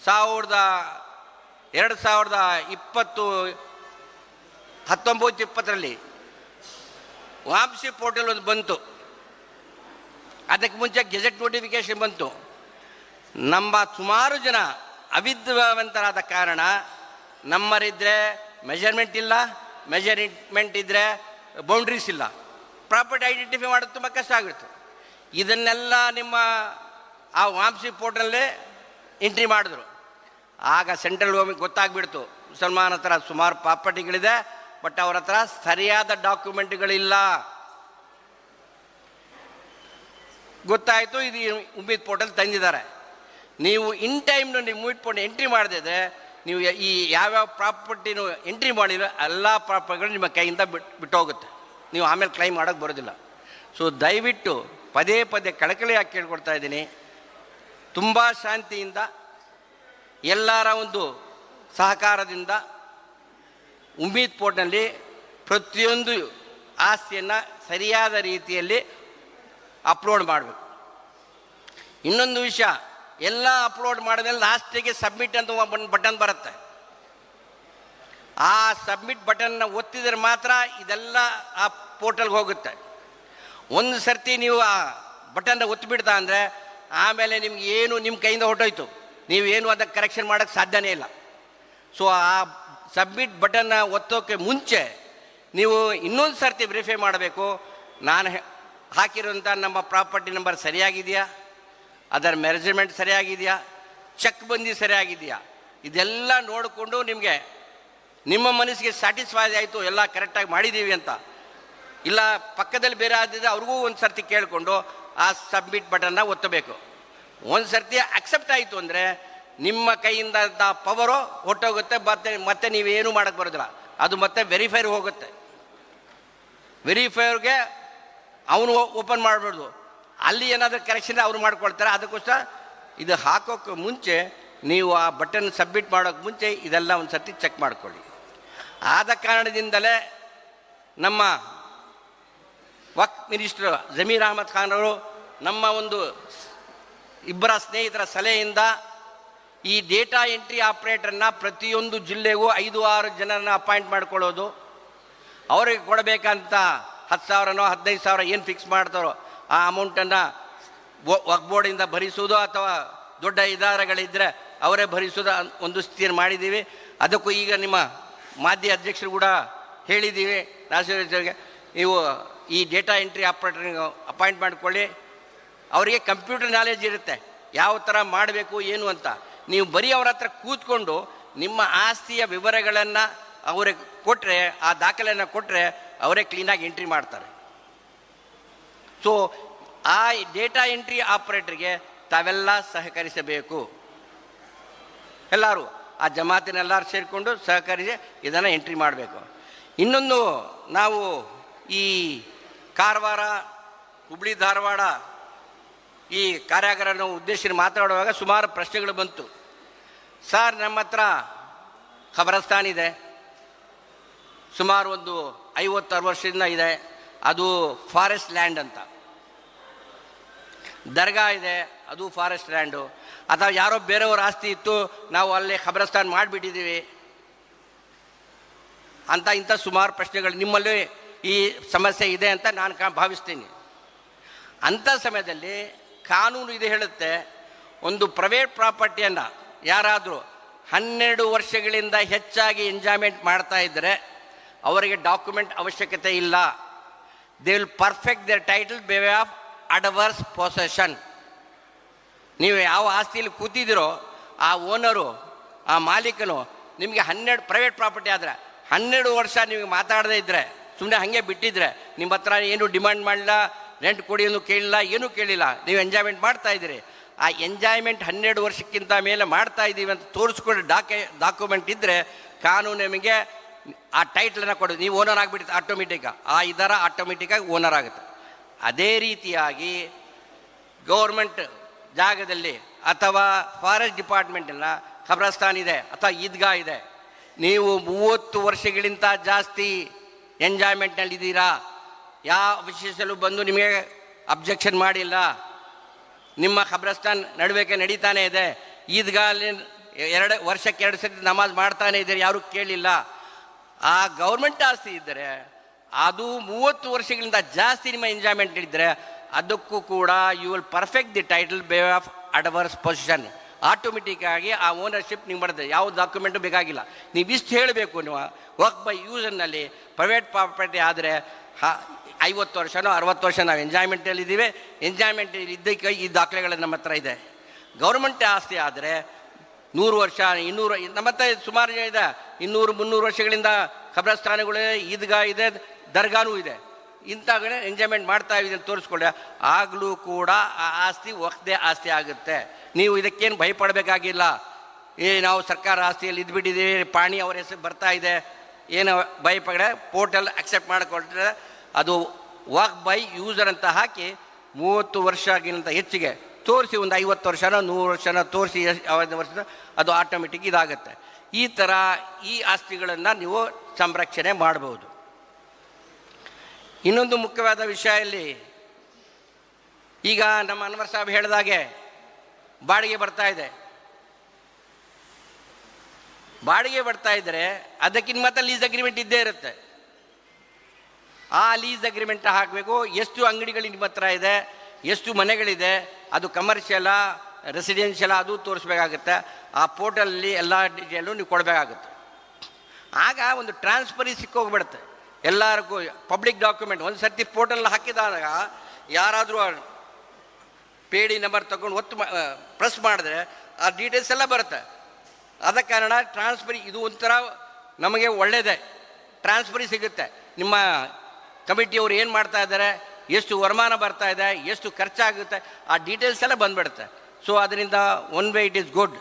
2019-20ರಲ್ಲಿ ವಾಮ್ಸಿ ಪೋರ್ಟಲ್ ಒಂದು ಬಂತು. ಅದಕ್ಕೆ ಮುಂಚೆ ಗೆಜೆಟ್ ನೋಟಿಫಿಕೇಶನ್ ಬಂತು. ನಮ್ಮ ಸುಮಾರು ಜನ ಅವಿದ್ಯಾವಂತರಾದ ಕಾರಣ ನಮ್ಮರಿದ್ದರೆ ಮೆಜರ್ಮೆಂಟ್ ಇಲ್ಲ, ಮೆಜರ್ಮೆಂಟ್ ಇದ್ದರೆ ಬೌಂಡ್ರೀಸ್ ಇಲ್ಲ, ಪ್ರಾಪರ್ಟಿ ಐಡೆಂಟಿಫೈ ಮಾಡೋದು ತುಂಬ ಕಷ್ಟ ಆಗಿತ್ತು. ಇದನ್ನೆಲ್ಲ ನಿಮ್ಮ ಆ ವಾಮ್ಸಿ ಪೋರ್ಟಲ್ಲೇ ಎಂಟ್ರಿ ಮಾಡಿದ್ರು. ಆಗ ಸೆಂಟ್ರಲ್ ಗೌರ್ಮೆಂಟ್ ಗೊತ್ತಾಗ್ಬಿಡ್ತು, ಮುಸಲ್ಮಾನ ಹತ್ರ ಸುಮಾರು ಪ್ರಾಪರ್ಟಿಗಳಿದೆ, ಬಟ್ ಅವ್ರ ಹತ್ರ ಸರಿಯಾದ ಡಾಕ್ಯುಮೆಂಟ್ಗಳಿಲ್ಲ. ಗೊತ್ತಾಯಿತು, ಇದು ಉಮ್ಮೀದ್ ಪೋರ್ಟಲ್ ತಂದಿದ್ದಾರೆ. ನೀವು ಇನ್ ಟೈಮ್ನು ನೀವು ಉಮ್ಮೀದ್ ಪೋರ್ಟಲ್ ಎಂಟ್ರಿ ಮಾಡದಿದ್ರೆ ನೀವು ಈ ಯಾವ್ಯಾವ ಪ್ರಾಪರ್ಟಿನೂ ಎಂಟ್ರಿ ಮಾಡಿಲ್ಲ, ಎಲ್ಲ ಪ್ರಾಪರ್ಟಿಗಳು ನಿಮ್ಮ ಕೈಯಿಂದ ಬಿಟ್ಟು ಹೋಗುತ್ತೆ. ನೀವು ಆಮೇಲೆ ಕ್ಲೈಮ್ ಮಾಡೋಕ್ಕೆ ಬರೋದಿಲ್ಲ. ಸೊ ದಯವಿಟ್ಟು ಪದೇ ಪದೇ ಕಳಕಳಿಯಾಗಿ ಕೇಳ್ಕೊಡ್ತಾ ಇದ್ದೀನಿ. ತುಂಬ ಶಾಂತಿಯಿಂದ ಎಲ್ಲರ ಒಂದು ಸಹಕಾರದಿಂದ ಉಮ್ಮೀದ್ ಪೋರ್ಟ್ನಲ್ಲಿ ಪ್ರತಿಯೊಂದು ಆಸ್ತಿಯನ್ನು ಸರಿಯಾದ ರೀತಿಯಲ್ಲಿ ಅಪ್ಲೋಡ್ ಮಾಡಬೇಕು. ಇನ್ನೊಂದು ವಿಷಯ, ಎಲ್ಲ ಅಪ್ಲೋಡ್ ಮಾಡಿದ್ಮೇಲೆ ಲಾಸ್ಟಿಗೆ ಸಬ್ಮಿಟ್ ಅಂತ ಒಂದು ಬಟನ್ ಬರುತ್ತೆ. ಆ ಸಬ್ಮಿಟ್ ಬಟನ್ನ ಒತ್ತಿದ್ರೆ ಮಾತ್ರ ಇದೆಲ್ಲ ಆ ಪೋರ್ಟಲ್ಗೆ ಹೋಗುತ್ತೆ. ಒಂದು ಸರ್ತಿ ನೀವು ಆ ಬಟನ್ನ ಒತ್ತಿಬಿಡ್ತಾ ಅಂದರೆ ಆಮೇಲೆ ನಿಮ್ಗೆ ಏನು ನಿಮ್ಮ ಕೈಯಿಂದ ಹೊರಟೋಯ್ತು, ನೀವೇನು ಅದಕ್ಕೆ ಕರೆಕ್ಷನ್ ಮಾಡೋಕ್ಕೆ ಸಾಧ್ಯನೇ ಇಲ್ಲ. ಸೊ ಆ ಸಬ್ಮಿಟ್ ಬಟನ್ನ ಒತ್ತೋಕ್ಕೆ ಮುಂಚೆ ನೀವು ಇನ್ನೊಂದು ಸರ್ತಿ ವೆರಿಫೈ ಮಾಡಬೇಕು, ನಾನು ಹಾಕಿರೋಂಥ ನಮ್ಮ ಪ್ರಾಪರ್ಟಿ ನಂಬರ್ ಸರಿಯಾಗಿದೆಯಾ, ಅದರ ಮೆಜರ್ಮೆಂಟ್ ಸರಿಯಾಗಿದೆಯಾ, ಚೆಕ್ ಬಂದು ಸರಿಯಾಗಿದೆಯಾ, ಇದೆಲ್ಲ ನೋಡಿಕೊಂಡು ನಿಮಗೆ ನಿಮ್ಮ ಮನಸ್ಸಿಗೆ ಸ್ಯಾಟಿಸ್ಫೈ ಆಯಿತು ಎಲ್ಲ ಕರೆಕ್ಟಾಗಿ ಮಾಡಿದ್ದೀವಿ ಅಂತ. ಇಲ್ಲ ಪಕ್ಕದಲ್ಲಿ ಬೇರೆ ಆದಿದ್ರೆ ಅವ್ರಿಗೂ ಒಂದು ಸರ್ತಿ ಕೇಳಿಕೊಂಡು ಆ ಸಬ್ಮಿಟ್ ಬಟನ್ನ ಒತ್ತಬೇಕು. ಒಂದು ಸರ್ತಿ ಅಕ್ಸೆಪ್ಟ್ ಆಯಿತು ಅಂದರೆ ನಿಮ್ಮ ಕೈಯಿಂದ ಪವರು ಹೊಟ್ಟೋಗುತ್ತೆ, ಮತ್ತೆ ನೀವೇನು ಮಾಡೋಕ್ಕೆ ಬರೋದಿಲ್ಲ, ಅದು ಮತ್ತೆ ವೆರಿಫೈರ್ ಹೋಗುತ್ತೆ. ವೆರಿಫೈರ್ಗೆ ಅವನು ಓಪನ್ ಮಾಡಬಾರ್ದು, ಅಲ್ಲಿ ಏನಾದರೂ ಕರೆಕ್ಷನ್ ಅವ್ರು ಮಾಡ್ಕೊಳ್ತಾರೆ. ಅದಕ್ಕೋಸ್ಕರ ಇದು ಹಾಕೋಕ್ಕೆ ಮುಂಚೆ ನೀವು ಆ ಬಟನ್ ಸಬ್ಮಿಟ್ ಮಾಡೋಕ್ಕೆ ಮುಂಚೆ ಇದೆಲ್ಲ ಒಂದು ಸರ್ತಿ ಚೆಕ್ ಮಾಡ್ಕೊಳ್ಳಿ. ಆದ ಕಾರಣದಿಂದಲೇ ನಮ್ಮ ವಕ್ಫ್ ಮಿನಿಸ್ಟರ್ ಜಮೀರ್ ಅಹಮದ್ ಖಾನ್ ಅವರು ನಮ್ಮ ಒಂದು ಇಬ್ಬರ ಸ್ನೇಹಿತರ ಸಲಹೆಯಿಂದ ಈ ಡೇಟಾ ಎಂಟ್ರಿ ಆಪ್ರೇಟರ್ನ ಪ್ರತಿಯೊಂದು ಜಿಲ್ಲೆಗೂ 5-6 ಜನರನ್ನ ಅಪಾಯಿಂಟ್ ಮಾಡ್ಕೊಳ್ಳೋದು, ಅವರಿಗೆ ಕೊಡಬೇಕಂತ 10,000ನೋ 15,000 ಏನು ಫಿಕ್ಸ್ ಮಾಡ್ತಾರೋ ಆ ಅಮೌಂಟನ್ನು ವಕ್ಫ್ ಬೋರ್ಡಿಂದ ಭರಿಸುವುದು ಅಥವಾ ದೊಡ್ಡ ಇದಾರಗಳಿದ್ದರೆ ಅವರೇ ಭರಿಸೋದು ಒಂದು ಸ್ಥಿತಿಯನ್ನು ಮಾಡಿದ್ದೀವಿ. ಅದಕ್ಕೂ ಈಗ ನಿಮ್ಮ ಮಾಧ್ಯಮ ಅಧ್ಯಕ್ಷರು ಕೂಡ ಹೇಳಿದ್ದೀವಿ, ನಾಸೀರ್ಗೆ ನೀವು ಈ ಡೇಟಾ ಎಂಟ್ರಿ ಆಪ್ರೇಟರ್ಗೆ ಅಪಾಯಿಂಟ್ ಮಾಡಿಕೊಳ್ಳಿ. ಅವರಿಗೆ ಕಂಪ್ಯೂಟರ್ ನಾಲೆಜ್ ಇರುತ್ತೆ, ಯಾವ ಥರ ಮಾಡಬೇಕು ಏನು ಅಂತ. ನೀವು ಬರೀ ಅವ್ರ ಹತ್ರ ಕೂತ್ಕೊಂಡು ನಿಮ್ಮ ಆಸ್ತಿಯ ವಿವರಗಳನ್ನು ಅವ್ರಿಗೆ ಕೊಟ್ಟರೆ, ಆ ದಾಖಲೆಯನ್ನು ಕೊಟ್ಟರೆ ಅವರೇ ಕ್ಲೀನಾಗಿ ಎಂಟ್ರಿ ಮಾಡ್ತಾರೆ. ಸೊ ಆ ಡೇಟಾ ಎಂಟ್ರಿ ಆಪ್ರೇಟರ್ಗೆ ತಾವೆಲ್ಲ ಸಹಕರಿಸಬೇಕು. ಎಲ್ಲರೂ ಆ ಜಮಾತಿನೆಲ್ಲರೂ ಸೇರಿಕೊಂಡು ಸಹಕರಿಸಿ ಇದನ್ನು ಎಂಟ್ರಿ ಮಾಡಬೇಕು. ಇನ್ನೊಂದು, ನಾವು ಈ ಕಾರವಾರ, ಹುಬ್ಳಿ, ಧಾರವಾಡ ಈ ಕಾರ್ಯಾಗಾರನ ಉದ್ದೇಶಿಸಿ ಮಾತಾಡುವಾಗ ಸುಮಾರು ಪ್ರಶ್ನೆಗಳು ಬಂತು. ಸರ್, ನಮ್ಮ ಹತ್ರ ಖಬರಸ್ತಾನ್ ಇದೆ, ಸುಮಾರು ಒಂದು 50-60 ವರ್ಷದಿಂದ ಇದೆ, ಅದು ಫಾರೆಸ್ಟ್ ಲ್ಯಾಂಡ್ ಅಂತ. ದರ್ಗಾ ಇದೆ, ಅದು ಫಾರೆಸ್ಟ್ ಲ್ಯಾಂಡು. ಅಥವಾ ಯಾರೋ ಬೇರೆಯವ್ರ ಆಸ್ತಿ ಇತ್ತು, ನಾವು ಅಲ್ಲೇ ಖಬರಸ್ತಾನ್ ಮಾಡಿಬಿಟ್ಟಿದ್ದೀವಿ ಅಂತ ಇಂಥ ಸುಮಾರು ಪ್ರಶ್ನೆಗಳು ನಿಮ್ಮಲ್ಲಿ ಈ ಸಮಸ್ಯೆ ಇದೆ ಅಂತ ನಾನು ಭಾವಿಸ್ತೀನಿ. ಅಂಥ ಸಮಯದಲ್ಲಿ ಕಾನೂನು ಇದು ಹೇಳುತ್ತೆ, ಒಂದು ಪ್ರೈವೇಟ್ ಪ್ರಾಪರ್ಟಿಯನ್ನು ಯಾರಾದರೂ 12 ವರ್ಷಗಳಿಂದ ಹೆಚ್ಚಾಗಿ ಎಂಜಾಯ್ಮೆಂಟ್ ಮಾಡ್ತಾ ಇದ್ದರೆ ಅವರಿಗೆ ಡಾಕ್ಯುಮೆಂಟ್ ಅವಶ್ಯಕತೆ ಇಲ್ಲ. They will perfect their title by way of adverse possession. ನೀವು ಯಾವ ಆಸ್ತಿಯಲ್ಲಿ ಕೂತಿದ್ದೀರೋ ಆ ಓನರು, ಆ ಮಾಲೀಕನು ನಿಮಗೆ 12 ಪ್ರೈವೇಟ್ ಪ್ರಾಪರ್ಟಿ ಆದರೆ 12 ವರ್ಷ ನಿಮಗೆ ಮಾತಾಡದೇ ಇದ್ದರೆ, ಸುಮ್ಮನೆ ಹಾಗೆ ಬಿಟ್ಟಿದ್ರೆ, ನಿಮ್ಮ ಹತ್ರ ಏನು ಡಿಮ್ಯಾಂಡ್ ಮಾಡಲಿಲ್ಲ, ರೆಂಟ್ ಕೊಡಿ ಏನು ಕೇಳಿಲ್ಲ, ಏನೂ ಕೇಳಿಲ್ಲ, ನೀವು ಎಂಜಾಯ್ಮೆಂಟ್ ಮಾಡ್ತಾ ಇದ್ದೀರಿ. ಆ ಎಂಜಾಯ್ಮೆಂಟ್ 12 ವರ್ಷಕ್ಕಿಂತ ಮೇಲೆ ಮಾಡ್ತಾ ಇದ್ದೀವಿ ಅಂತ ತೋರಿಸ್ಕೊಂಡು ಡಾಕ್ಯುಮೆಂಟ್ ಇದ್ದರೆ ಕಾನೂನು ನಿಮಗೆ ಆ ಟೈಟ್ಲನ್ನು ಕೊಡೋದು, ನೀವು ಓನರ್ ಆಗಿಬಿಡುತ್ತೆ ಆಟೋಮೆಟಿಕ್ಕಾಗಿ, ಆ ಇದರ ಆಟೋಮೆಟಿಕ್ಕಾಗಿ ಓನರ್ ಆಗುತ್ತೆ. ಅದೇ ರೀತಿಯಾಗಿ ಗೌರ್ಮೆಂಟ್ ಜಾಗದಲ್ಲಿ ಅಥವಾ ಫಾರೆಸ್ಟ್ ಡಿಪಾರ್ಟ್ಮೆಂಟನ್ನು ಖಬರಸ್ತಾನ್ ಇದೆ ಅಥವಾ ಈದ್ಗಾ ಇದೆ, ನೀವು 30 ವರ್ಷಗಳಿಂದ ಜಾಸ್ತಿ ಎಂಜಾಯ್ಮೆಂಟ್ನಲ್ಲಿದ್ದೀರಾ, ಯಾವ ವಿಶೇಷಲು ಬಂದು ನಿಮಗೆ ಅಬ್ಜೆಕ್ಷನ್ ಮಾಡಿಲ್ಲ, ನಿಮ್ಮ ಖಬರಸ್ತಾನ್ ನಡುವೆ ನಡೀತಾನೆ ಇದೆ, ಈದ್ಗಾಲಿ 2 ವರ್ಷಕ್ಕೆ 2 ಸತಿ ನಮಾಜ್ ಮಾಡ್ತಾನೆ ಇದ್ದೀರಿ, ಯಾರೂ ಕೇಳಿಲ್ಲ, ಆ ಗೌರ್ಮೆಂಟ್ ಆಸ್ತಿ ಇದ್ದರೆ ಅದು 30 ವರ್ಷಗಳಿಂದ ಜಾಸ್ತಿ ನಿಮ್ಮ ಎಂಜಾಯ್ಮೆಂಟ್ ಇದ್ದರೆ ಅದಕ್ಕೂ ಕೂಡ you will perfect the title by of adverse position. ಆಟೋಮೆಟಿಕ್ಕಾಗಿ ಆ ಓನರ್ಶಿಪ್ ನಿಮ್ಗೆ ಬರ್ತದೆ, ಯಾವ ಡಾಕ್ಯುಮೆಂಟು ಬೇಕಾಗಿಲ್ಲ. ನೀವು ಇಷ್ಟು ಹೇಳಬೇಕು, ನೀವು ವರ್ಕ್ ಬೈ ಯೂಸರ್ನಲ್ಲಿ ಪ್ರೈವೇಟ್ ಪ್ರಾಪರ್ಟಿ ಆದರೆ 50 ವರ್ಷನೋ 60 ವರ್ಷ ನಾವು ಎಂಜಾಯ್ಮೆಂಟಲ್ಲಿದ್ದೀವಿ, ಎಂಜಾಯ್ಮೆಂಟ್ ಇದ್ದಕ್ಕೆ ಈ ದಾಖಲೆಗಳು ನಮ್ಮ ಹತ್ರ ಇದೆ. ಗೌರ್ಮೆಂಟ್ ಆಸ್ತಿ ಆದರೆ 100 ವರ್ಷ 200, ನಮ್ಮ ಹತ್ರ ಸುಮಾರು ಇದೆ, 200-300 ವರ್ಷಗಳಿಂದ ಖಬರಸ್ಥಾನಗಳು, ಈದ್ಗಾ ಇದೆ, ದರ್ಗಾನೂ ಇದೆ. ಇಂಥ ಕಡೆ ಎಂಜಾಯ್ಮೆಂಟ್ ಮಾಡ್ತಾ ಇದ್ದೀವಿ ಅಂತ ತೋರಿಸ್ಕೊಳ್ಳಿ, ಆಗಲೂ ಕೂಡ ಆ ಆಸ್ತಿ ವಕ್ಫ್ದೇ ಆಸ್ತಿ ಆಗುತ್ತೆ. ನೀವು ಇದಕ್ಕೇನು ಭಯಪಡಬೇಕಾಗಿಲ್ಲ. ನಾವು ಸರ್ಕಾರ ಆಸ್ತಿಯಲ್ಲಿ ಇದ್ಬಿಟ್ಟಿದ್ದೀವಿ, ಪಾಣಿ ಅವ್ರ ಹೆಸರು ಬರ್ತಾ ಇದೆ, ಏನು ಭಯಪಡ, ಪೋರ್ಟಲ್ ಅಕ್ಸೆಪ್ಟ್ ಮಾಡಿಕೊಟ್ರೆ ಅದು ವರ್ಕ್ ಬೈ ಯೂಸರ್ ಅಂತ ಹಾಕಿ 30 ವರ್ಷಕ್ಕಿಂತ ಹೆಚ್ಚಿಗೆ ತೋರಿಸಿ, ಒಂದು 50 ವರ್ಷನೋ 100 ವರ್ಷನೋ ತೋರಿಸಿ ವರ್ಷದ ಅದು ಆಟೋಮೆಟಿಕ್ ಇದಾಗುತ್ತೆ. ಈ ಥರ ಈ ಆಸ್ತಿಗಳನ್ನು ನೀವು ಸಂರಕ್ಷಣೆ ಮಾಡ್ಬೋದು. ಇನ್ನೊಂದು ಮುಖ್ಯವಾದ ವಿಷಯ ಇಲ್ಲಿ, ಈಗ ನಮ್ಮ ಅನ್ವರ್ ಸಾಹೇಬ್ ಹೇಳಿದಾಗೆ ಬಾಡಿಗೆ ಬರ್ತಾ ಇದೆ. ಬಾಡಿಗೆ ಬರ್ತಾ ಇದ್ದರೆ ಅದಕ್ಕಿಂತ ಮತ್ತೆ ಲೀಸ್ ಅಗ್ರಿಮೆಂಟ್ ಇದ್ದೇ ಇರುತ್ತೆ. ಆ ಲೀಸ್ ಅಗ್ರಿಮೆಂಟ್ ಹಾಕಬೇಕು. ಎಷ್ಟು ಅಂಗಡಿಗಳು ನಿಮ್ಮ ಹತ್ರ ಇದೆ, ಎಷ್ಟು ಮನೆಗಳಿದೆ, ಅದು ಕಮರ್ಷಿಯಲ ರೆಸಿಡೆನ್ಷಿಯಲ, ಅದು ತೋರಿಸ್ಬೇಕಾಗುತ್ತೆ. ಆ ಪೋರ್ಟಲಲ್ಲಿ ಎಲ್ಲ ಡೀಟೇಲು ನೀವು ಕೊಡಬೇಕಾಗುತ್ತೆ. ಆಗ ಒಂದು ಟ್ರಾನ್ಸ್ಪರಿ ಸಿಕ್ಕೋಗ್ಬಿಡುತ್ತೆ ಎಲ್ಲರಿಗೂ. ಪಬ್ಲಿಕ್ ಡಾಕ್ಯುಮೆಂಟ್ ಒಂದು ಸರ್ತಿ ಪೋರ್ಟಲ್ ಹಾಕಿದಾಗ ಯಾರಾದರೂ ಪೇಡಿ ನಂಬರ್ ತಗೊಂಡು ಪ್ರೆಸ್ ಮಾಡಿದ್ರೆ ಆ ಡೀಟೇಲ್ಸ್ ಎಲ್ಲ ಬರುತ್ತೆ. ಆದ ಕಾರಣ ಟ್ರಾನ್ಸ್ಪರಿ ಇದು ಒಂಥರ ನಮಗೆ ಒಳ್ಳೆಯದೇ. ಟ್ರಾನ್ಸ್ಪರಿ ಸಿಗುತ್ತೆ. ನಿಮ್ಮ ಕಮಿಟಿಯವರು ಏನು ಮಾಡ್ತಾ ಇದ್ದಾರೆ, ಎಷ್ಟು ವರಮಾನ ಬರ್ತಾ ಇದೆ, ಎಷ್ಟು ಖರ್ಚಾಗುತ್ತೆ, ಆ ಡೀಟೇಲ್ಸ್ ಎಲ್ಲ ಬಂದುಬಿಡುತ್ತೆ. ಸೊ ಅದರಿಂದ one way it is good.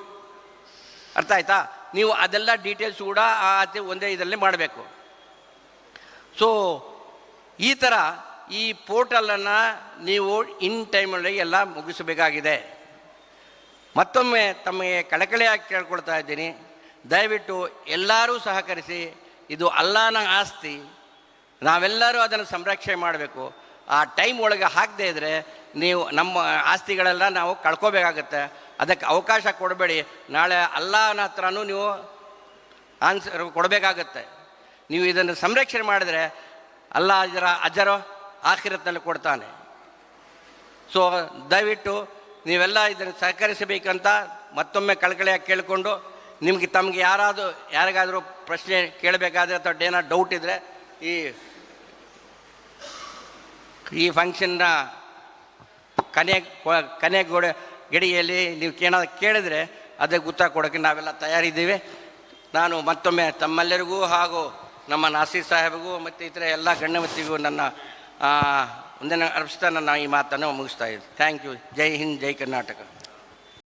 ಅರ್ಥ ಆಯ್ತಾ? ನೀವು ಅದೆಲ್ಲ ಡೀಟೇಲ್ಸ್ ಕೂಡ ಒಂದೇ ಇದರಲ್ಲಿ ಮಾಡಬೇಕು. ಸೊ ಈ ಥರ ಈ ಪೋರ್ಟಲನ್ನು ನೀವು ಇನ್ ಟೈಮಲ್ಲಿ ಎಲ್ಲ ಮುಗಿಸಬೇಕಾಗಿದೆ. ಮತ್ತೊಮ್ಮೆ ತಮಗೆ ಕಳಕಳಿಯಾಗಿ ಕೇಳ್ಕೊಳ್ತಾ ಇದ್ದೀನಿ, ದಯವಿಟ್ಟು ಎಲ್ಲರೂ ಸಹಕರಿಸಿ. ಇದು ಅಲ್ಲಾಹನ ಆಸ್ತಿ, ನಾವೆಲ್ಲರೂ ಅದನ್ನು ಸಂರಕ್ಷಣೆ ಮಾಡಬೇಕು. ಆ ಟೈಮ್ ಒಳಗೆ ಹಾಕದೇ ಇದ್ದರೆ ನೀವು ನಮ್ಮ ಆಸ್ತಿಗಳೆಲ್ಲ ನಾವು ಕಳ್ಕೋಬೇಕಾಗತ್ತೆ. ಅದಕ್ಕೆ ಅವಕಾಶ ಕೊಡಬೇಡಿ. ನಾಳೆ ಅಲ್ಲಾಹನ ಹತ್ರನೂ ನೀವು ಆನ್ಸರ್ ಕೊಡಬೇಕಾಗತ್ತೆ. ನೀವು ಇದನ್ನು ಸಂರಕ್ಷಣೆ ಮಾಡಿದರೆ ಅಲ್ಲಾಹ ಇದರ ಅಜರೋ ಆಖಿರತ್ನಲ್ಲಿ ಕೊಡ್ತಾನೆ. ಸೊ ದಯವಿಟ್ಟು ನೀವೆಲ್ಲ ಇದನ್ನು ಸಹಕರಿಸಬೇಕಂತ ಮತ್ತೊಮ್ಮೆ ಕಳಕಳಿಯಾಗಿ ಕೇಳಿಕೊಂಡು, ತಮಗೆ ಯಾರಿಗಾದರೂ ಪ್ರಶ್ನೆ ಕೇಳಬೇಕಾದ್ರೆ ಅಥವಾ ಏನಾದ್ರು ಡೌಟ್ ಇದ್ದರೆ ಈ ಫಂಕ್ಷನ್ನ ಕನೆ ಗಡಿಯಲ್ಲಿ ನೀವು ಕೇಳಿದ್ರೆ ಅದಕ್ಕೆ ಉತ್ತರ ಕೊಡೋಕ್ಕೆ ನಾವೆಲ್ಲ ತಯಾರಿದ್ದೀವಿ. ನಾನು ಮತ್ತೊಮ್ಮೆ ತಮ್ಮೆಲ್ಲರಿಗೂ ಹಾಗೂ ನಮ್ಮ ನಾಸೀರ್ ಸಾಹೇಬ್ಗೂ ಮತ್ತು ಇತರ ಎಲ್ಲ ಗಣ್ಯಮತಿಗೂ ನನ್ನ ಒಂದನ್ನು ಅರ್ಪಿಸ್ತಾ ನನ್ನ ಈ ಮಾತನ್ನು ಮುಗಿಸ್ತಾ ಇದ್ದೀನಿ. Thank you. ಜೈ ಹಿಂದ್, ಜೈ ಕರ್ನಾಟಕ.